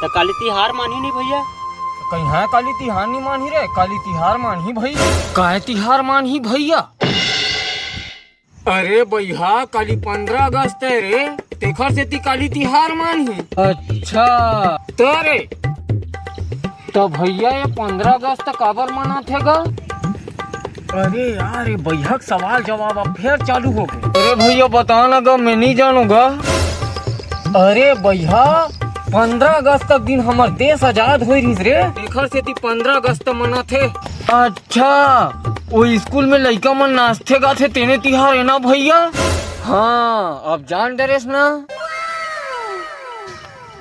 तो काली तिहार मानी नहीं भैया? कहीं है काली तिहार नहीं मानी रे, काली तिहार मानी भैया। काहे तिहार मानी भैया? अरे भैया काली 15 अगस्त है रे, तेखर से ती काली तिहार मानी। अच्छा तो रे तो भैया ये 15 अगस्त काबर मनाथे गा? अरे यार ये भैया सवाल जवाब अब फिर चालू हो गए। अरे भैया बता ना गा, मैं नहीं जानूंगा। अरे भैया 15 अगस्त तक दिन हमार देश आजाद हो रही रे, तेखर से 15 अगस्त मना थे। अच्छा वो स्कूल में लड़का मन नाचते गाथे तेने तिहार है ना भैया? हाँ अब जान डरेस ना।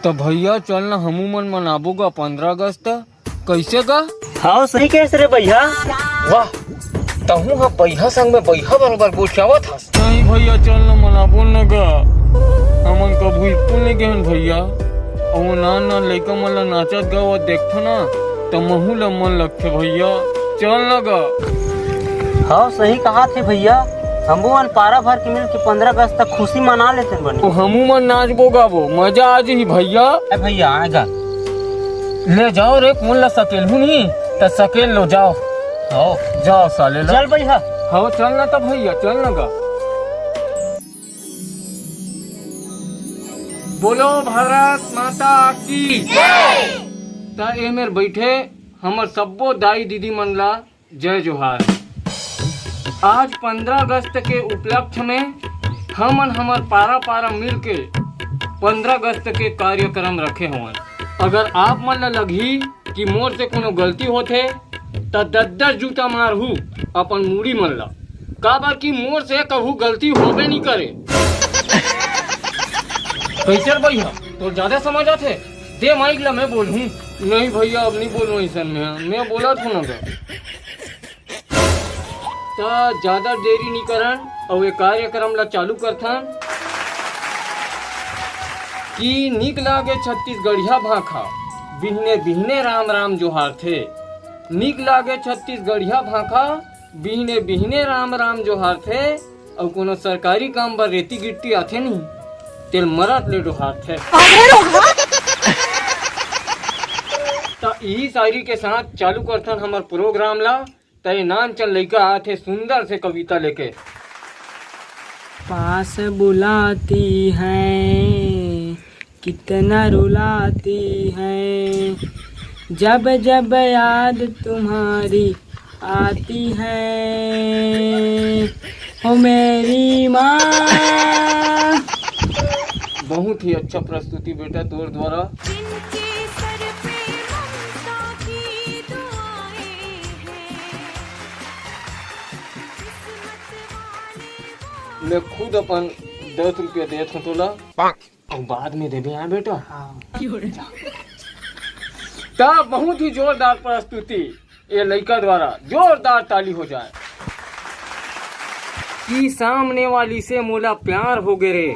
तो भैया चल ना हमू मन मनाबूगा 15 अगस्त। कैसे गा? हाँ सही कैसे रे भैया? वाह तहू हाँ भैया संग में भैया बराबर पूछावत हस। नहीं भैया चल ना मनाबो न गा, हमन कभी स्कूल नहीं गए भैया। और वो नान लड़का मन ला नाचत गा वो देखो ना तो महू ला मन लगते भैया, चल ना गा। हाँ सही कहा थे भैया, हमू मन पारा भर के मिल के 15 अगस्त तक खुशी मना लेते बने। तो हमू मन नाचबो गाबो, मजा आ जी भैया। भैया आएगा ले जाओ रे, कौन ला सकेलू नहीं तो सकेल लो, जाओ आओ जाओ साले ला। चल भैया। हाँ चल ना तो भैया चल ना गा। बोलो भारत माता की ता ए मेर बैठे हमर सब्बो दाई दीदी मन ला जय जोहार। आज 15 अगस्त के उपलक्ष्य में हमन हमर पारा पारा मिल के 15 अगस्त के कार्यक्रम रखे हवन। अगर आप मन ला लगी कि मोर से कोनो गलती होथे तो 10 जूता मारहू अपन मूड़ी मन ला, काबर की मोर से कभू गलती होबे नहीं करे। कैसे भैया तो ज्यादा समझ आते दे माइक ला, मैं बोलूं। नहीं भैया अब नहीं बोलूं ऐसा, मैं बोला था ना तो ज्यादा देरी नहीं करन और ये कार्यक्रम ला चालू करथन। कि निक लागे छत्तीसगढ़िया भाखा, बिहने बिहने राम राम जोहार थे। निक लागे छत्तीसगढ़िया भाखा, बिहने बिहने राम राम जोहार थे। और कोनो सरकारी काम बर रेती गिट्टी आथे नहीं तेल मरत ले जोहार थे। तो यही शायरी के साथ चालू करथन हमार प्रोग्राम ला। तय नाम चल लइका आथे सुंदर से कविता लेके। पास बुलाती हैं कितना रुलाती हैं, जब जब याद तुम्हारी आती है हो मेरी माँ। बहुत ही अच्छा प्रस्तुति बेटा तोर द्वारा। मैं खुद अपन 10 रुपया देत हूँ तोला और बाद में देबे यहाँ बेटा। तो बहुत ही जोरदार प्रस्तुति ये लड़का द्वारा, जोरदार ताली हो जाए। कि सामने वाली से मोला प्यार हो गे रे,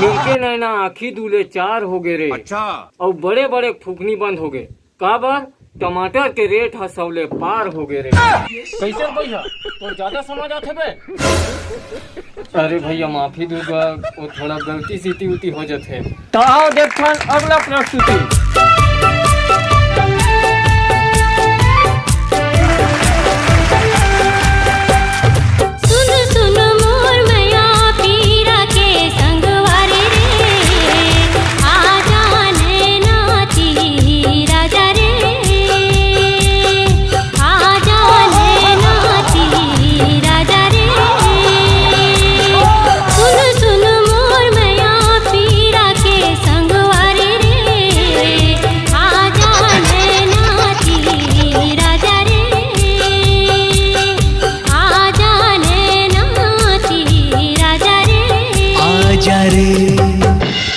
मिलके नैना आखी दूले चार हो गे रे। अच्छा। और बड़े बड़े फुकनी बंद हो गए, काबर टमाटर के रेट हसौले पार हो गए रे। कैसे भैया तो ज्यादा समझ आते बे? अरे भैया माफी दूंगा, वो थोड़ा गलती सीटी उती हो जाते। तो आओ देखन अगला प्रस्तुति।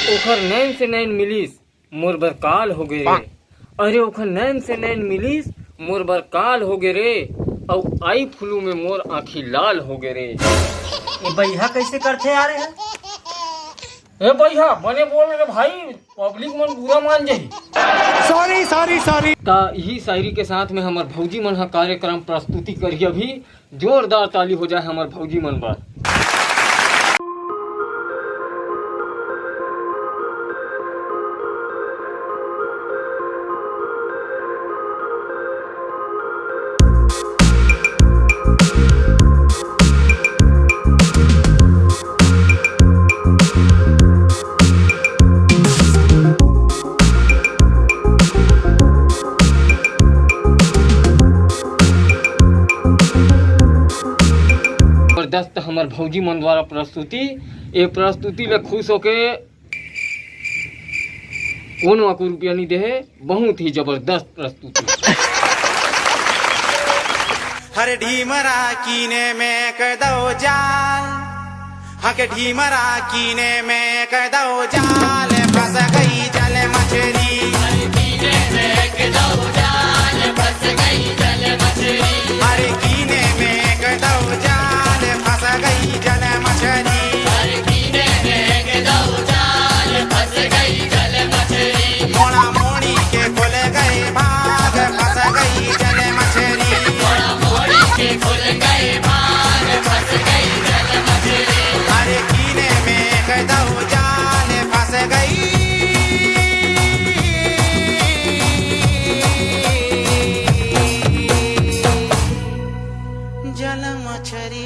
ओखर नैन से नैन मिलीस मोर बर काल हो गए रे। अरे ओखर नैन से नैन मिलीस मोर बर काल हो गए रे। और आई फुलू में मोर आँखी लाल हो गए रे। ये भैया कैसे करते आ रहे हैं? ए भैया बने बोल रहे भाई, पब्लिक मन बुरा मान जाही। Sorry sorry sorry. ता यही शायरी के साथ में हमार भौजी मन हा कार्यक्रम प्रस्तुति करिए। अभी जोरदार ताली हो जाए हमार भौजी मन पर। हमार भौजी मन द्वारा प्रस्तुति। ये प्रस्तुति ले खुश होके कोनो को रुपया नहीं दे, बहुत ही जबरदस्त प्रस्तुति। हर ढीमरा कीने में कदो जाल, हके ढीमरा कीने में कदो जाल, फंस गई जल मछली। फंस गई जल मछली। हरे कीने में कदो जाल, फंस गई जल मछली। कीने में कदो जाल, फंस गई जल मछली। मोड़ा मोड़ी के खुल गए भाग, फंस गई जल मछली। मोड़ा मोड़ी के खुल गए भाग, फंस गई जल मछली। हरे कीने में कदो जाल, फंस गई जल मछली।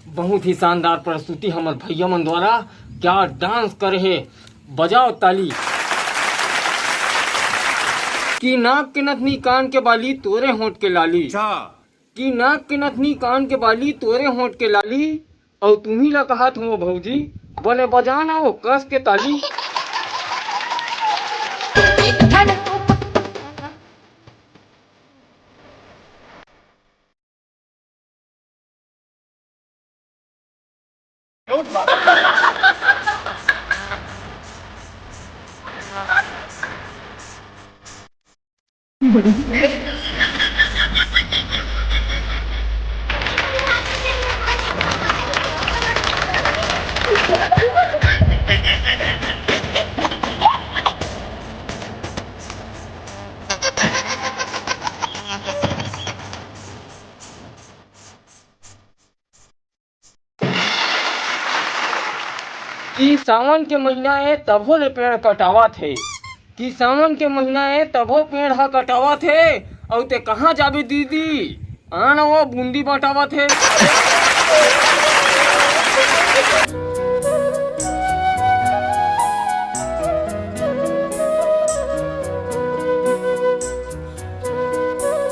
बहुत ही शानदार प्रस्तुति हमारे भैया मन द्वारा। क्या डांस करे है, बजाओ ताली। की नाक के नथनी कान के बाली तोरे होंठ के लाली। की नाक के नथनी कान के बाली तोरे होंठ के लाली। और तुम्ही ला कहा हो भौजी, बोले बजाना हो कस के ताली। कि सावन के महीना है तभो ले पेड़ कटावा थे। कि सावन के महीना है तभो पेड़ हा कटावा थे। और ते कहाँ जाबे दीदी, आना वो बूंदी बटावा थे।